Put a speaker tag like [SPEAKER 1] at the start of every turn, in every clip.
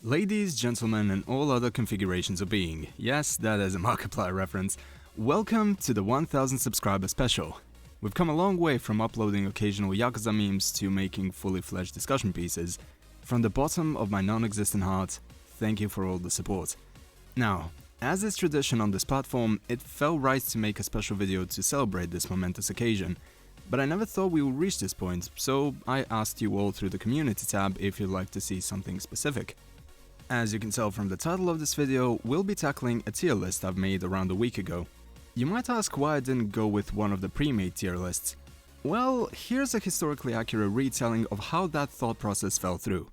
[SPEAKER 1] Ladies, gentlemen, and all other configurations of being, yes, that is a Markiplier reference, welcome to the 1000 subscriber special. We've come a long way from uploading occasional Yakuza memes to making fully fledged discussion pieces. From the bottom of my non-existent heart, thank you for all the support. Now, as is tradition on this platform, it felt right to make a special video to celebrate this momentous occasion. But I never thought we would reach this point, so I asked you all through the community tab if you'd like to see something specific. As you can tell from the title of this video, we'll be tackling a tier list I've made around a week ago. You might ask why I didn't go with one of the pre-made tier lists. Well, here's a historically accurate retelling of how that thought process fell through.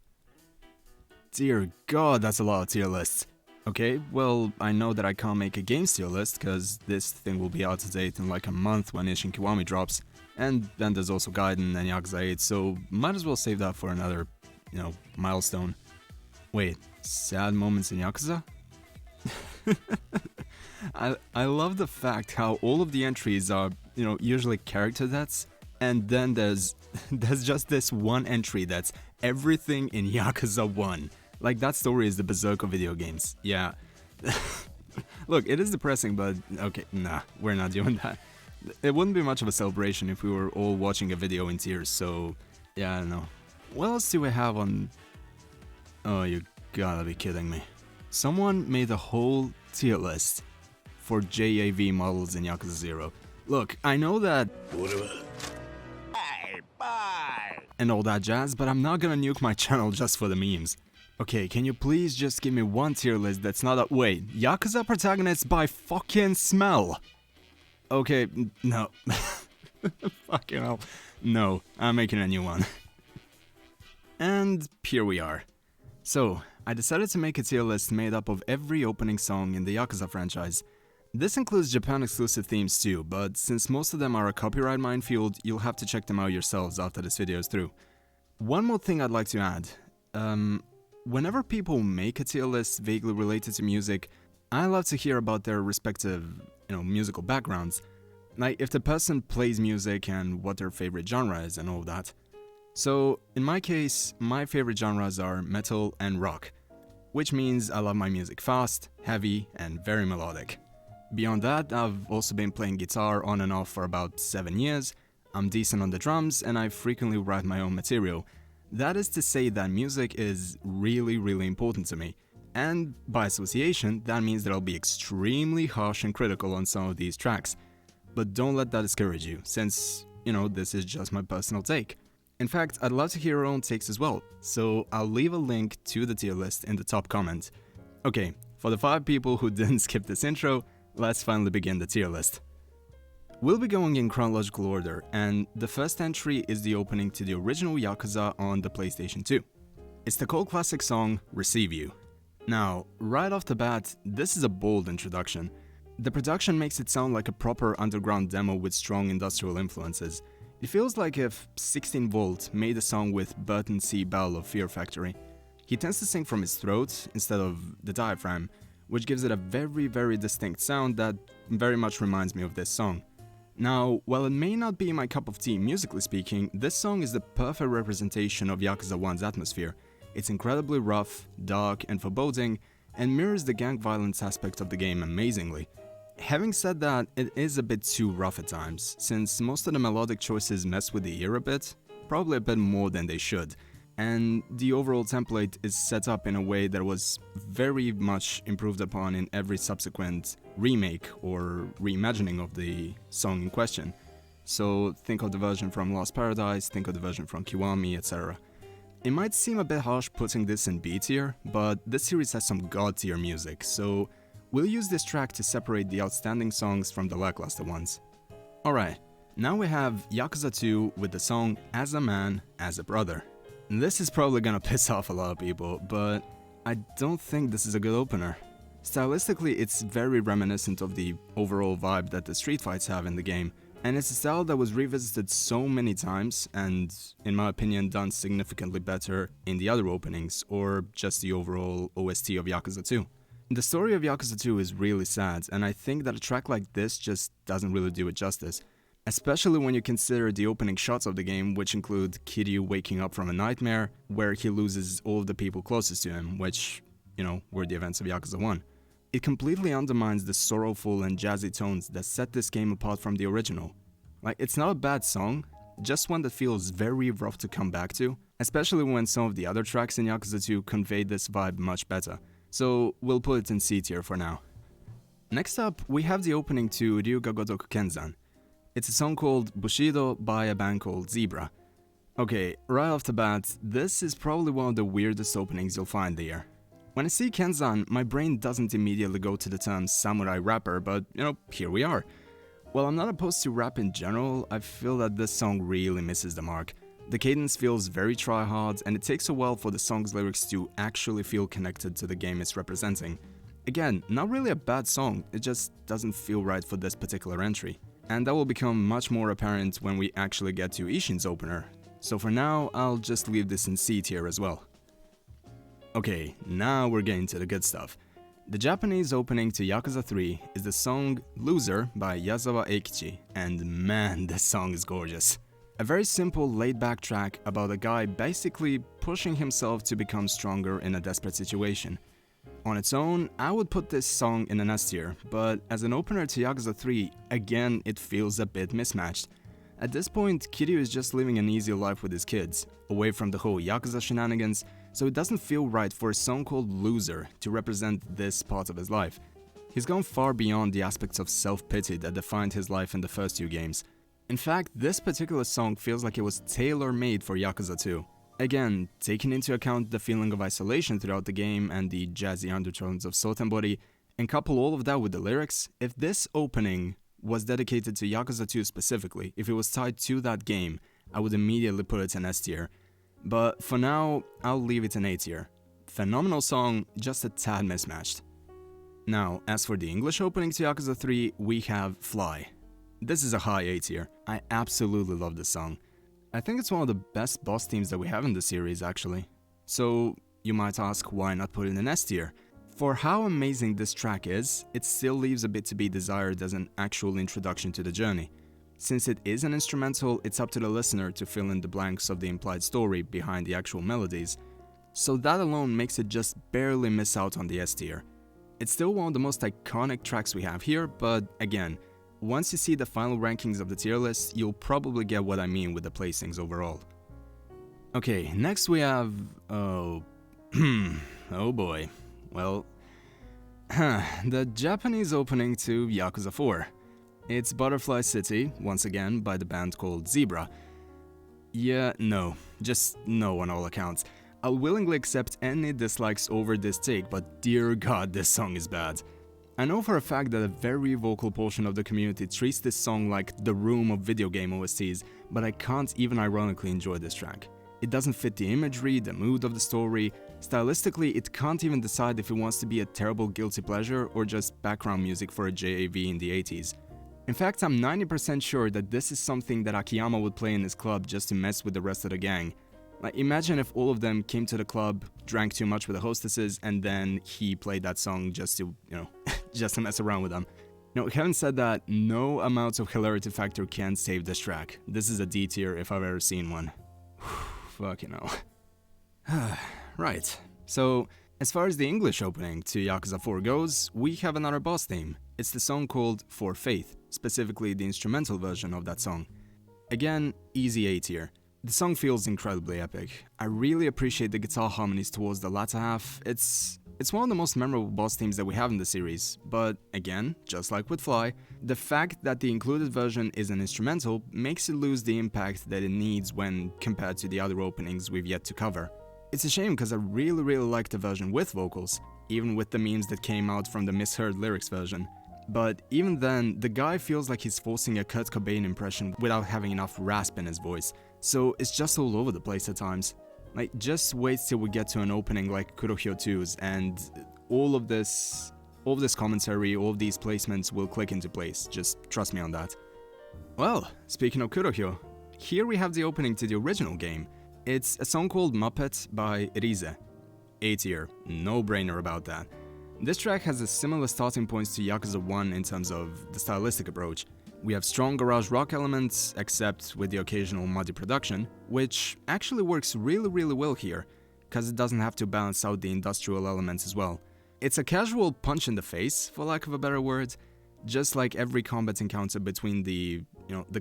[SPEAKER 1] Dear God, that's a lot of tier lists. Okay, well, I know that I can't make a games tier list, cause this thing will be out of date in like a month when Kiwami drops. And then there's also Gaiden and Yakuza 8, so might as well save that for another, milestone. Wait, sad moments in Yakuza? I love the fact how all of the entries are, usually character deaths, and then there's just this one entry that's everything in Yakuza 1. Like, that story is the berserk of video games. Yeah. Look, it is depressing, but okay, nah, we're not doing that. It wouldn't be much of a celebration if we were all watching a video in tears, so yeah, I don't know. What else do we have on... Oh, you gotta be kidding me. Someone made a whole tier list for JAV models in Yakuza 0. Look, I know that... and all that jazz, but I'm not gonna nuke my channel just for the memes. Okay, can you please just give me one tier list that's not a... Wait, Yakuza protagonists by fucking smell! Okay, no. Fucking hell. No, I'm making a new one. And here we are. So, I decided to make a tier list made up of every opening song in the Yakuza franchise. This includes Japan-exclusive themes too, but since most of them are a copyright minefield, you'll have to check them out yourselves after this video is through. One more thing I'd like to add. Whenever people make a tier list vaguely related to music, I love to hear about their respective, musical backgrounds. Like, if the person plays music and what their favorite genre is and all that. So, in my case, my favorite genres are metal and rock, which means I love my music fast, heavy, and very melodic. Beyond that, I've also been playing guitar on and off for about 7 years, I'm decent on the drums, and I frequently write my own material. That is to say that music is really, really important to me. And by association, that means that I'll be extremely harsh and critical on some of these tracks. But don't let that discourage you, since, this is just my personal take. In fact, I'd love to hear your own takes as well, so I'll leave a link to the tier list in the top comment. Okay, for the 5 people who didn't skip this intro, let's finally begin the tier list. We'll be going in chronological order, and the first entry is the opening to the original Yakuza on the PlayStation 2. It's the cult classic song, Receive You. Now, right off the bat, this is a bold introduction. The production makes it sound like a proper underground demo with strong industrial influences. It feels like if 16 Volt made a song with Burton C. Bell of Fear Factory. He tends to sing from his throat instead of the diaphragm, which gives it a very, very distinct sound that very much reminds me of this song. Now, while it may not be my cup of tea musically speaking, this song is the perfect representation of Yakuza 1's atmosphere. It's incredibly rough, dark, and foreboding, and mirrors the gang violence aspect of the game amazingly. Having said that, it is a bit too rough at times, since most of the melodic choices mess with the ear a bit, probably a bit more than they should, and the overall template is set up in a way that was very much improved upon in every subsequent remake or reimagining of the song in question. So think of the version from Lost Paradise, think of the version from Kiwami, etc. It might seem a bit harsh putting this in B tier, but this series has some god tier music, so we'll use this track to separate the outstanding songs from the lackluster ones. Alright, now we have Yakuza 2 with the song As a Man, As a Brother. This is probably gonna piss off a lot of people, but I don't think this is a good opener. Stylistically, it's very reminiscent of the overall vibe that the street fights have in the game, and it's a style that was revisited so many times and, in my opinion, done significantly better in the other openings, or just the overall OST of Yakuza 2. The story of Yakuza 2 is really sad, and I think that a track like this just doesn't really do it justice. especially when you consider the opening shots of the game, which include Kiryu waking up from a nightmare where he loses all of the people closest to him, which, were the events of Yakuza 1. It completely undermines the sorrowful and jazzy tones that set this game apart from the original. Like, it's not a bad song, just one that feels very rough to come back to, especially when some of the other tracks in Yakuza 2 convey this vibe much better. So we'll put it in C tier for now. Next up, we have the opening to Ryuga Gotoku Kenzan. It's a song called Bushido by a band called Zebra. Okay, right off the bat, this is probably one of the weirdest openings you'll find there. When I see Kenzan, my brain doesn't immediately go to the term samurai rapper, but here we are. While I'm not opposed to rap in general, I feel that this song really misses the mark. The cadence feels very try-hard, and it takes a while for the song's lyrics to actually feel connected to the game it's representing. Again, not really a bad song, it just doesn't feel right for this particular entry. And that will become much more apparent when we actually get to Ishin's opener. So for now, I'll just leave this in C tier as well. Okay, now we're getting to the good stuff. The Japanese opening to Yakuza 3 is the song Loser by Yazawa Eikichi, and man, this song is gorgeous. A very simple laid-back track about a guy basically pushing himself to become stronger in a desperate situation. On its own, I would put this song in an S tier, but as an opener to Yakuza 3, again it feels a bit mismatched. At this point, Kiryu is just living an easy life with his kids, away from the whole Yakuza shenanigans, so it doesn't feel right for a song called Loser to represent this part of his life. He's gone far beyond the aspects of self-pity that defined his life in the first two games. In fact, this particular song feels like it was tailor-made for Yakuza 2. Again, taking into account the feeling of isolation throughout the game and the jazzy undertones of Sotenbori, and couple all of that with the lyrics, if this opening was dedicated to Yakuza 2 specifically, if it was tied to that game, I would immediately put it in S tier. But for now, I'll leave it in A tier. Phenomenal song, just a tad mismatched. Now, as for the English opening to Yakuza 3, we have Fly. This is a high A tier. I absolutely love this song. I think it's one of the best boss themes that we have in the series, actually. So, you might ask, why not put it in S tier? For how amazing this track is, it still leaves a bit to be desired as an actual introduction to the journey. Since it is an instrumental, it's up to the listener to fill in the blanks of the implied story behind the actual melodies. So that alone makes it just barely miss out on the S tier. It's still one of the most iconic tracks we have here, but again, once you see the final rankings of the tier list, you'll probably get what I mean with the placings overall. Okay, next we have... oh boy. Well, the Japanese opening to Yakuza 4. It's Butterfly City, once again, by the band called Zebra. Yeah, no. Just no on all accounts. I'll willingly accept any dislikes over this take, but dear god, this song is bad. I know for a fact that a very vocal portion of the community treats this song like the room of video game OSTs, but I can't even ironically enjoy this track. It doesn't fit the imagery, the mood of the story. Stylistically, it can't even decide if it wants to be a terrible guilty pleasure or just background music for a JAV in the 80s. In fact, I'm 90% sure that this is something that Akiyama would play in his club just to mess with the rest of the gang. Like, imagine if all of them came to the club, drank too much with the hostesses, and then he played that song just to, just to mess around with them. Having said that, no amount of hilarity factor can save this track. This is a D tier if I've ever seen one. Fucking hell. Right, so as far as the English opening to Yakuza 4 goes, we have another boss theme. It's the song called For Faith, specifically the instrumental version of that song. Again, easy A tier. The song feels incredibly epic. I really appreciate the guitar harmonies towards the latter half. It's one of the most memorable boss themes that we have in the series, but again, just like with Fly, the fact that the included version is an instrumental makes it lose the impact that it needs when compared to the other openings we've yet to cover. It's a shame because I really like the version with vocals, even with the memes that came out from the misheard lyrics version. But even then, the guy feels like he's forcing a Kurt Cobain impression without having enough rasp in his voice, so it's just all over the place at times. Like, just wait till we get to an opening like Kurohyo 2's and all of this commentary, all of these placements will click into place, just trust me on that. Well, speaking of Kurohyo, here we have the opening to the original game. It's a song called Muppet by Rize. A tier, no brainer about that. This track has a similar starting points to Yakuza 1 in terms of the stylistic approach. We have strong garage rock elements, except with the occasional muddy production, which actually works really well here, cause it doesn't have to balance out the industrial elements as well. It's a casual punch in the face, for lack of a better word, just like every combat encounter between the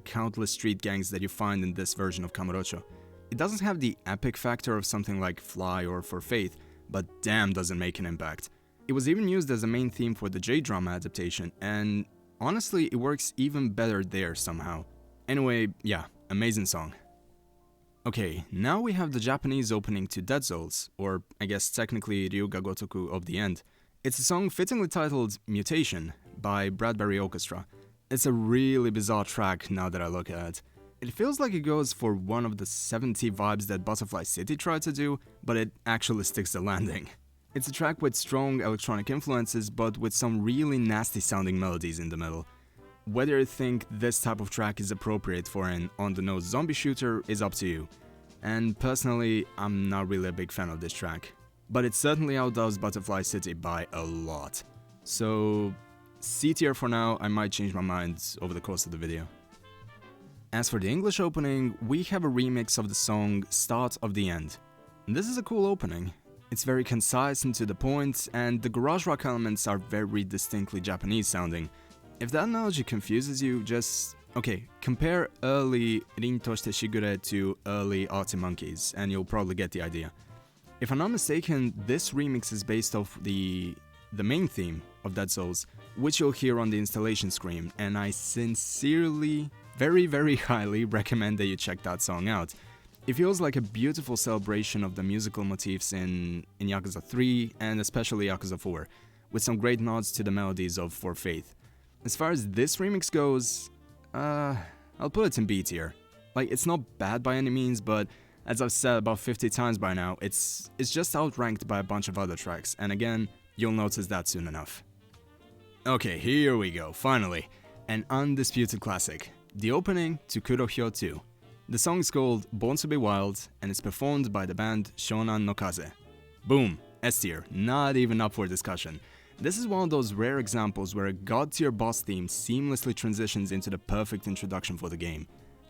[SPEAKER 1] countless street gangs that you find in this version of Kamurocho. It doesn't have the epic factor of something like Fly or For Faith, but damn does it make an impact. It was even used as a main theme for the J-drama adaptation, and honestly, it works even better there somehow. Anyway, yeah, amazing song. Okay, now we have the Japanese opening to Dead Souls, or I guess technically Ryuga Gotoku of the End. It's a song fittingly titled Mutation by Bradbury Orchestra. It's a really bizarre track now that I look at it. It feels like it goes for one of the 70 vibes that Butterfly City tried to do, but it actually sticks the landing. It's a track with strong electronic influences, but with some really nasty sounding melodies in the middle. Whether you think this type of track is appropriate for an on-the-nose zombie shooter is up to you. And personally, I'm not really a big fan of this track. But it certainly outdoes Butterfly City by a lot. So, C tier for now. I might change my mind over the course of the video. As for the English opening, we have a remix of the song Start of the End. This is a cool opening. It's very concise and to the point, and the garage rock elements are very distinctly Japanese sounding. If that analogy confuses you, compare early Rin Toshite Shigure to early Arctic Monkeys, and you'll probably get the idea. If I'm not mistaken, this remix is based off the main theme of Dead Souls, which you'll hear on the installation screen, and I sincerely, very highly recommend that you check that song out. It feels like a beautiful celebration of the musical motifs in Yakuza 3 and especially Yakuza 4, with some great nods to the melodies of For Faith. As far as this remix goes, I'll put it in B tier. Like, it's not bad by any means, but as I've said about 50 times by now, it's just outranked by a bunch of other tracks, and again, you'll notice that soon enough. Okay, here we go, finally. An undisputed classic. The opening to Kurohyo 2. The song is called Born to be Wild, and it's performed by the band Shonan no Kaze. Boom, S tier, not even up for discussion. This is one of those rare examples where a god-tier boss theme seamlessly transitions into the perfect introduction for the game.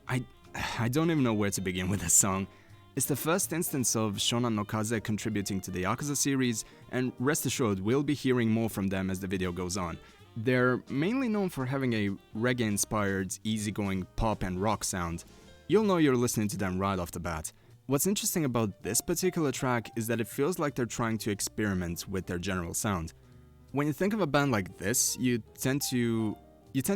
[SPEAKER 1] I don't even know where to begin with this song. It's the first instance of Shonan no Kaze contributing to the Yakuza series, and rest assured we'll be hearing more from them as the video goes on. They're mainly known for having a reggae-inspired, easygoing pop and rock sound. You'll know you're listening to them right off the bat. What's interesting about this particular track is that it feels like they're trying to experiment with their general sound. When you think of a band like this, you tend to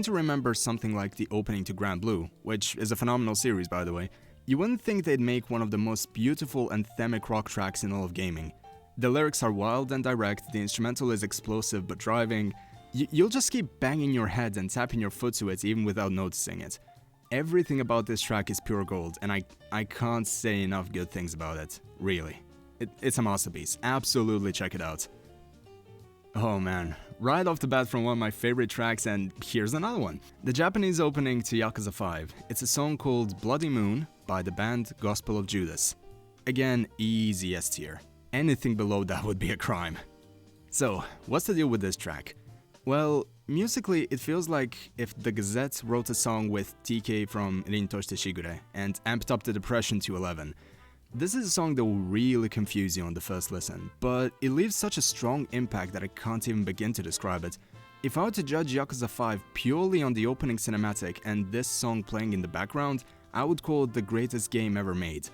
[SPEAKER 1] remember something like the opening to Grand Blue, which is a phenomenal series by the way. You wouldn't think they'd make one of the most beautiful anthemic rock tracks in all of gaming. The lyrics are wild and direct, the instrumental is explosive but driving. You'll just keep banging your head and tapping your foot to it even without noticing it. Everything about this track is pure gold, and I can't say enough good things about it, really. It's a masterpiece, absolutely check it out. Oh man, right off the bat from one of my favorite tracks, and here's another one. The Japanese opening to Yakuza 5. It's a song called Bloody Moon by the band Gospel of Judas. Again, easy S tier. Anything below that would be a crime. So, what's the deal with this track? Well, musically, it feels like if the Gazette wrote a song with TK from Rin Toshite Shigure and amped up the depression to 11. This is a song that will really confuse you on the first listen, but it leaves such a strong impact that I can't even begin to describe it. If I were to judge Yakuza 5 purely on the opening cinematic and this song playing in the background, I would call it the greatest game ever made.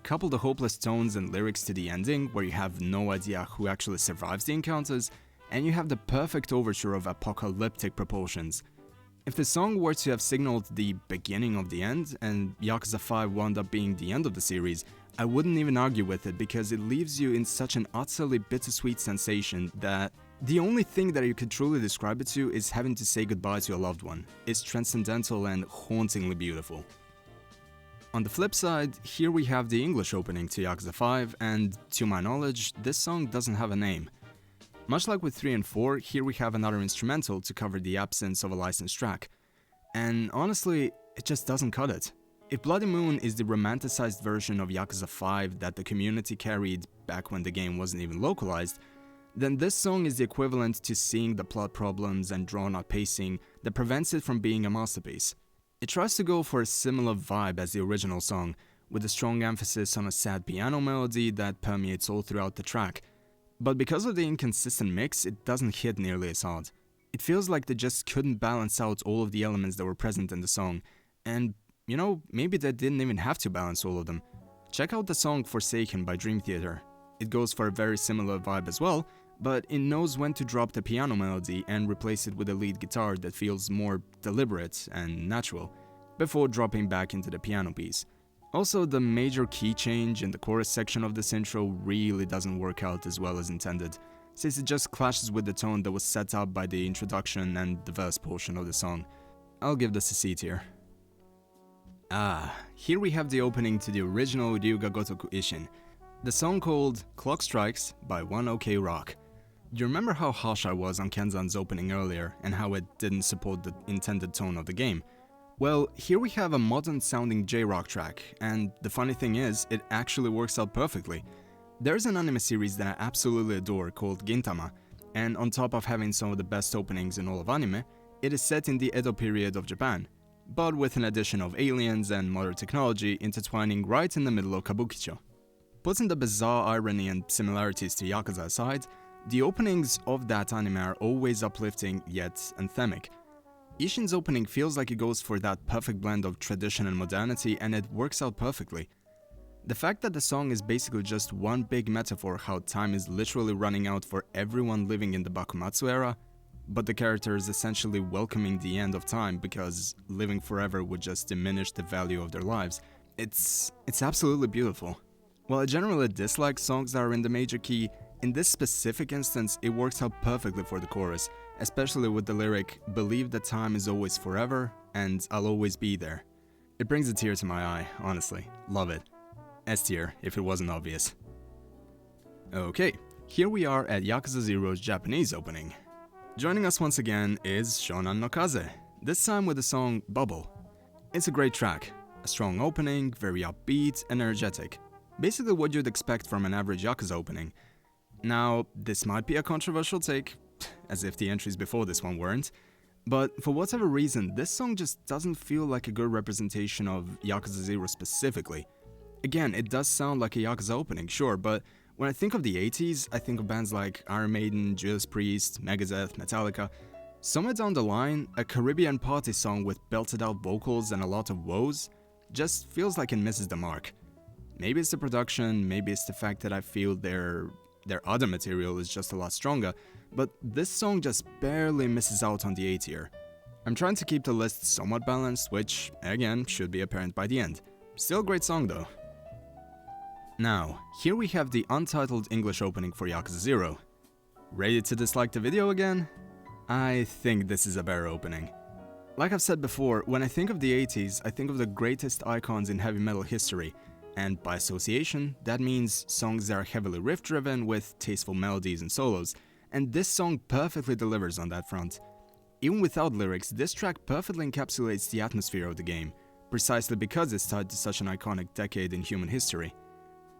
[SPEAKER 1] Couple the hopeless tones and lyrics to the ending, where you have no idea who actually survives the encounters, and you have the perfect overture of apocalyptic proportions. If the song were to have signaled the beginning of the end, and Yakuza 5 wound up being the end of the series, I wouldn't even argue with it because it leaves you in such an utterly bittersweet sensation that the only thing that you could truly describe it to is having to say goodbye to a loved one. It's transcendental and hauntingly beautiful. On the flip side, here we have the English opening to Yakuza 5, and to my knowledge, this song doesn't have a name. Much like with 3 and 4, here we have another instrumental to cover the absence of a licensed track. And honestly, it just doesn't cut it. If Bloody Moon is the romanticized version of Yakuza 5 that the community carried back when the game wasn't even localized, then this song is the equivalent to seeing the plot problems and drawn-out pacing that prevents it from being a masterpiece. It tries to go for a similar vibe as the original song, with a strong emphasis on a sad piano melody that permeates all throughout the track. But because of the inconsistent mix, it doesn't hit nearly as hard. It feels like they just couldn't balance out all of the elements that were present in the song, and, maybe they didn't even have to balance all of them. Check out the song Forsaken by Dream Theater. It goes for a very similar vibe as well, but it knows when to drop the piano melody and replace it with a lead guitar that feels more deliberate and natural, before dropping back into the piano piece. Also, the major key change in the chorus section of this intro really doesn't work out as well as intended, since it just clashes with the tone that was set up by the introduction and the verse portion of the song. I'll give this a C tier. Here we have the opening to the original Ryuga Gotoku Ishin, the song called Clock Strikes by 1OK Rock. You remember how harsh I was on Kenzan's opening earlier and how it didn't support the intended tone of the game? Well, here we have a modern sounding J-rock track, and the funny thing is, it actually works out perfectly. There's an anime series that I absolutely adore called Gintama, and on top of having some of the best openings in all of anime, it is set in the Edo period of Japan, but with an addition of aliens and modern technology intertwining right in the middle of Kabukicho. Putting the bizarre irony and similarities to Yakuza aside, the openings of that anime are always uplifting yet anthemic. Ishin's opening feels like it goes for that perfect blend of tradition and modernity, and it works out perfectly. The fact that the song is basically just one big metaphor how time is literally running out for everyone living in the Bakumatsu era, but the character is essentially welcoming the end of time because living forever would just diminish the value of their lives. It's absolutely beautiful. While I generally dislike songs that are in the major key, in this specific instance it works out perfectly for the chorus, especially with the lyric, "Believe that time is always forever, and I'll always be there." It brings a tear to my eye, honestly. Love it. S tier, if it wasn't obvious. Okay, here we are at Yakuza 0's Japanese opening. Joining us once again is Shonan no Kaze, this time with the song Bubble. It's a great track, a strong opening, very upbeat and energetic. Basically what you'd expect from an average Yakuza opening. Now, this might be a controversial take, as if the entries before this one weren't, but for whatever reason, this song just doesn't feel like a good representation of Yakuza 0 specifically. Again, it does sound like a Yakuza opening, sure, but when I think of the 80s, I think of bands like Iron Maiden, Judas Priest, Megadeth, Metallica. Somewhere down the line, a Caribbean party song with belted out vocals and a lot of woes just feels like it misses the mark. Maybe it's the production, maybe it's the fact that I feel their other material is just a lot stronger, but this song just barely misses out on the A tier. I'm trying to keep the list somewhat balanced, which, again, should be apparent by the end. Still a great song though. Now, here we have the untitled English opening for Yakuza 0. Ready to dislike the video again? I think this is a better opening. Like I've said before, when I think of the 80s, I think of the greatest icons in heavy metal history, and by association, that means songs that are heavily riff-driven with tasteful melodies and solos, and this song perfectly delivers on that front. Even without lyrics, this track perfectly encapsulates the atmosphere of the game, precisely because it's tied to such an iconic decade in human history.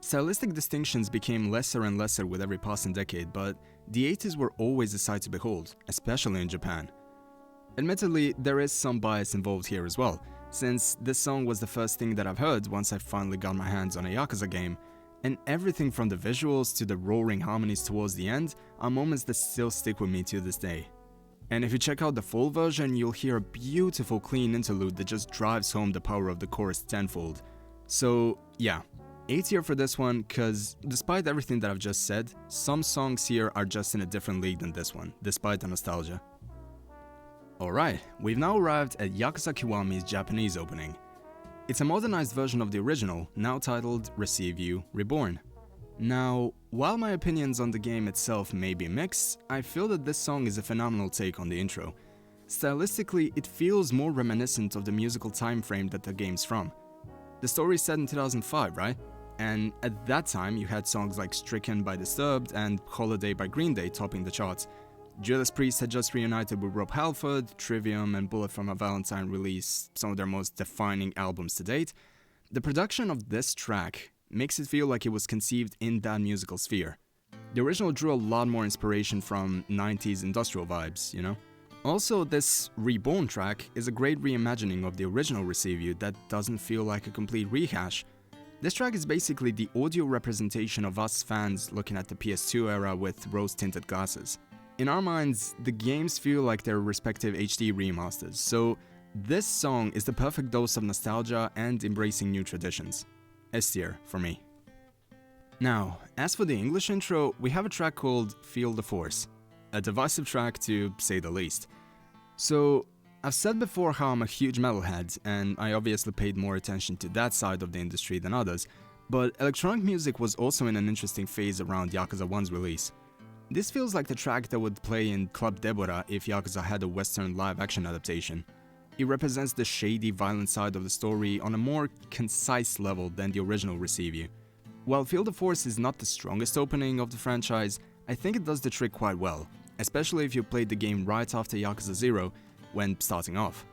[SPEAKER 1] Stylistic distinctions became lesser and lesser with every passing decade, but the 80s were always a sight to behold, especially in Japan. Admittedly, there is some bias involved here as well, since this song was the first thing that I've heard once I finally got my hands on a Yakuza game, and everything from the visuals to the roaring harmonies towards the end are moments that still stick with me to this day. And if you check out the full version, you'll hear a beautiful clean interlude that just drives home the power of the chorus tenfold. So yeah, A tier for this one, cause despite everything that I've just said, some songs here are just in a different league than this one, despite the nostalgia. Alright, we've now arrived at Yakuza Kiwami's Japanese opening. It's a modernized version of the original, now titled Receive You Reborn. Now, while my opinions on the game itself may be mixed, I feel that this song is a phenomenal take on the intro. Stylistically, it feels more reminiscent of the musical time frame that the game's from. The story is set in 2005, right? And at that time, you had songs like Stricken by Disturbed and Holiday by Green Day topping the charts. Judas Priest had just reunited with Rob Halford, Trivium and Bullet from a Valentine released some of their most defining albums to date. The production of this track makes it feel like it was conceived in that musical sphere. The original drew a lot more inspiration from 90s industrial vibes, you know? Also, this Reborn track is a great reimagining of the original Receive You that doesn't feel like a complete rehash. This track is basically the audio representation of us fans looking at the PS2 era with rose-tinted glasses. In our minds, the games feel like their respective HD remasters, so this song is the perfect dose of nostalgia and embracing new traditions. S tier for me. Now, as for the English intro, we have a track called Feel the Force, a divisive track to say the least. So, I've said before how I'm a huge metalhead, and I obviously paid more attention to that side of the industry than others, but electronic music was also in an interesting phase around Yakuza 1's release. This feels like the track that would play in Club Deborah if Yakuza had a Western live-action adaptation. It represents the shady, violent side of the story on a more concise level than the original Receive You. While Feel the Force is not the strongest opening of the franchise, I think it does the trick quite well, especially if you played the game right after Yakuza 0 when starting off.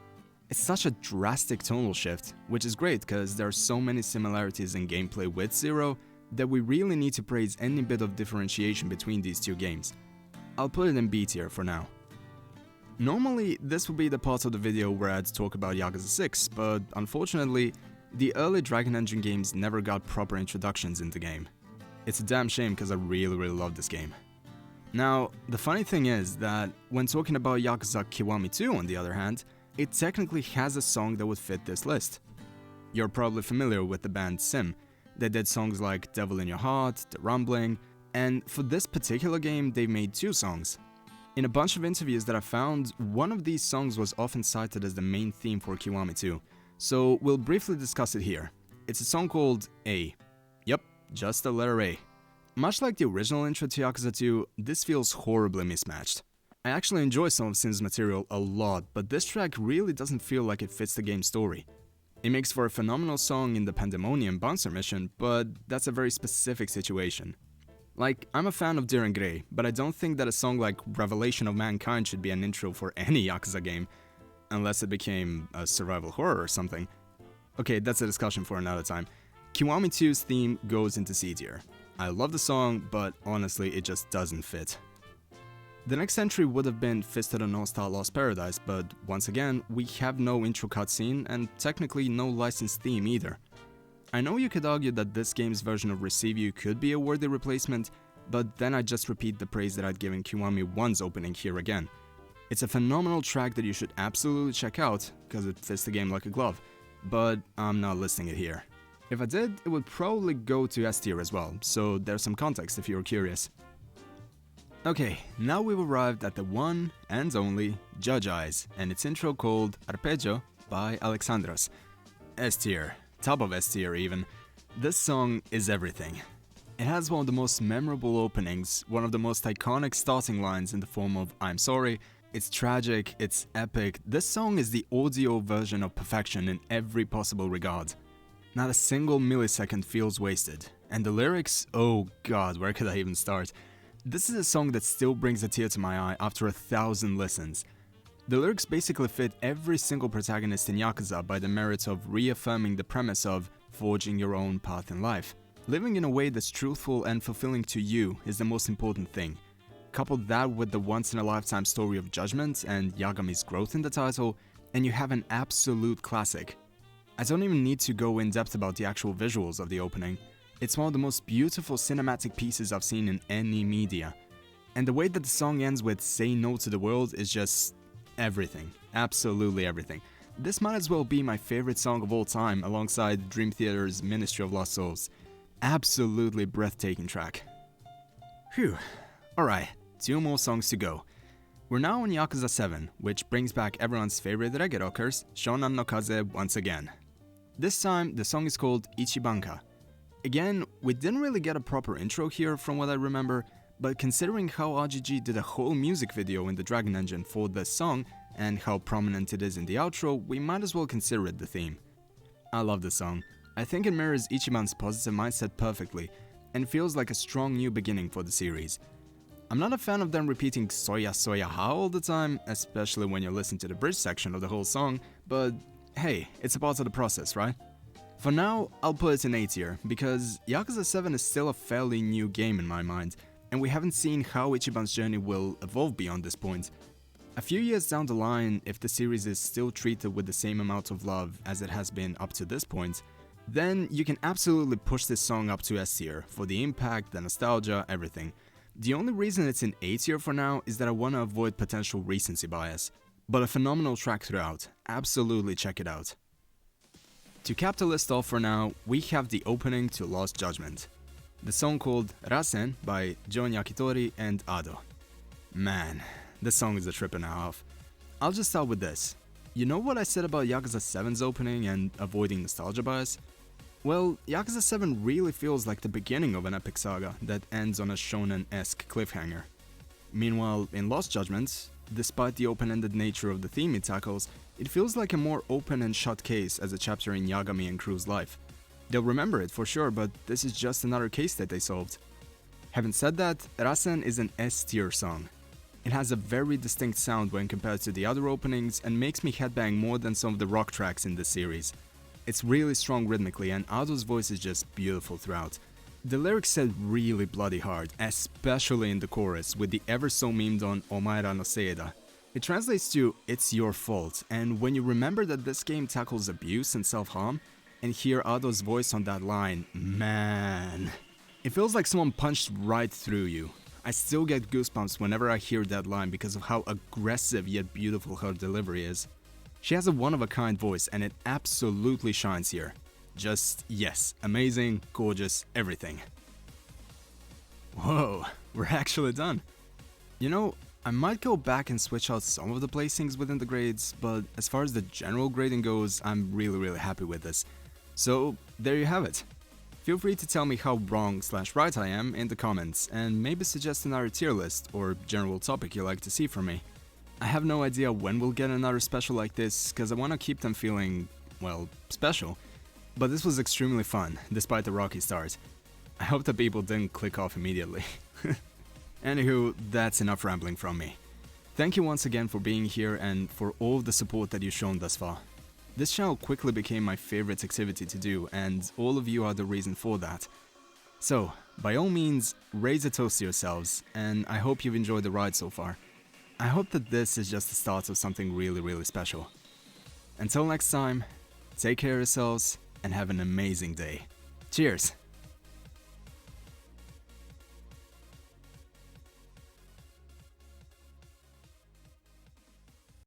[SPEAKER 1] It's such a drastic tonal shift, which is great because there are so many similarities in gameplay with 0 that we really need to praise any bit of differentiation between these two games. I'll put it in B tier for now. Normally, this would be the part of the video where I'd talk about Yakuza 6, but unfortunately, the early Dragon Engine games never got proper introductions in the game. It's a damn shame because I really love this game. Now, the funny thing is that when talking about Yakuza Kiwami 2 on the other hand, it technically has a song that would fit this list. You're probably familiar with the band Sim. They did songs like Devil in Your Heart, The Rumbling, and for this particular game they made 2 songs. In a bunch of interviews that I found, one of these songs was often cited as the main theme for Kiwami 2, so we'll briefly discuss it here. It's a song called A. Yup, just the letter A. Much like the original intro to Yakuza 2, this feels horribly mismatched. I actually enjoy some of Sim's material a lot, but this track really doesn't feel like it fits the game's story. It makes for a phenomenal song in the Pandemonium bouncer mission, but that's a very specific situation. Like, I'm a fan of Diren Grey, but I don't think that a song like Revelation of Mankind should be an intro for any Yakuza game, unless it became a survival horror or something. Okay, that's a discussion for another time. Kiwami 2's theme goes into C tier. I love the song, but honestly it just doesn't fit. The next entry would have been Fist of the North Star Lost Paradise, but once again, we have no intro cutscene and technically no licensed theme either. I know you could argue that this game's version of Receive You could be a worthy replacement, but then I just repeat the praise that I'd given Kiwami 1's opening here again. It's a phenomenal track that you should absolutely check out, because it fits the game like a glove, but I'm not listing it here. If I did, it would probably go to S tier as well, so there's some context if you're curious. Okay, now we've arrived at the one and only Judge Eyes, and its intro called Arpeggio by Alexandros. S tier, top of S tier even. This song is everything. It has one of the most memorable openings, one of the most iconic starting lines in the form of I'm sorry. It's tragic, it's epic. This song is the audio version of perfection in every possible regard. Not a single millisecond feels wasted. And the lyrics, oh god, where could I even start? This is a song that still brings a tear to my eye after 1,000 listens. The lyrics basically fit every single protagonist in Yakuza by the merits of reaffirming the premise of forging your own path in life. Living in a way that's truthful and fulfilling to you is the most important thing. Couple that with the once-in-a-lifetime story of judgment and Yagami's growth in the title, and you have an absolute classic. I don't even need to go in depth about the actual visuals of the opening. It's one of the most beautiful cinematic pieces I've seen in any media. And the way that the song ends with Say No to the World is just everything. Absolutely everything. This might as well be my favorite song of all time alongside Dream Theater's Ministry of Lost Souls. Absolutely breathtaking track. Phew. Alright, 2 more songs to go. We're now on Yakuza 7, which brings back everyone's favorite reggae rockers, Shonan no Kaze, once again. This time, the song is called Ichibanka. Again, we didn't really get a proper intro here from what I remember, but considering how RGG did a whole music video in the Dragon Engine for this song, and how prominent it is in the outro, we might as well consider it the theme. I love this song. I think it mirrors Ichiban's positive mindset perfectly, and feels like a strong new beginning for the series. I'm not a fan of them repeating Soya Soya Ha all the time, especially when you listen to the bridge section of the whole song, but hey, it's a part of the process, right? For now, I'll put it in A tier, because Yakuza 7 is still a fairly new game in my mind, and we haven't seen how Ichiban's journey will evolve beyond this point. A few years down the line, if the series is still treated with the same amount of love as it has been up to this point, then you can absolutely push this song up to S tier for the impact, the nostalgia, everything. The only reason it's in A tier for now is that I want to avoid potential recency bias. But a phenomenal track throughout, absolutely check it out. To cap the list off for now, we have the opening to Lost Judgment. The song called Rasen by Jon Yakitori and Ado. Man, this song is a trip and a half. I'll just start with this. You know what I said about Yakuza 7's opening and avoiding nostalgia bias? Well, Yakuza 7 really feels like the beginning of an epic saga that ends on a shonen-esque cliffhanger. Meanwhile, in Lost Judgment, despite the open-ended nature of the theme it tackles, it feels like a more open and shut case as a chapter in Yagami and crew's life. They'll remember it for sure, but this is just another case that they solved. Having said that, Rasen is an S tier song. It has a very distinct sound when compared to the other openings and makes me headbang more than some of the rock tracks in this series. It's really strong rhythmically and Ado's voice is just beautiful throughout. The lyrics hit really bloody hard, especially in the chorus with the ever so memed on Omaera no Seida. It translates to "it's your fault," and when you remember that this game tackles abuse and self-harm, and hear Ado's voice on that line, man. It feels like someone punched right through you. I still get goosebumps whenever I hear that line because of how aggressive yet beautiful her delivery is. She has a one-of-a-kind voice and it absolutely shines here. Just, yes, amazing, gorgeous, everything. Whoa, we're actually done. You know, I might go back and switch out some of the placings within the grades, but as far as the general grading goes, I'm really happy with this. So, there you have it. Feel free to tell me how wrong/right I am in the comments, and maybe suggest another tier list or general topic you'd like to see from me. I have no idea when we'll get another special like this, cause I wanna keep them feeling, well, special. But this was extremely fun, despite the rocky start. I hope that people didn't click off immediately. Anywho, that's enough rambling from me. Thank you once again for being here and for all of the support that you've shown thus far. This channel quickly became my favorite activity to do, and all of you are the reason for that. So, by all means, raise a toast to yourselves, and I hope you've enjoyed the ride so far. I hope that this is just the start of something really special. Until next time, take care of yourselves, and have an amazing day. Cheers!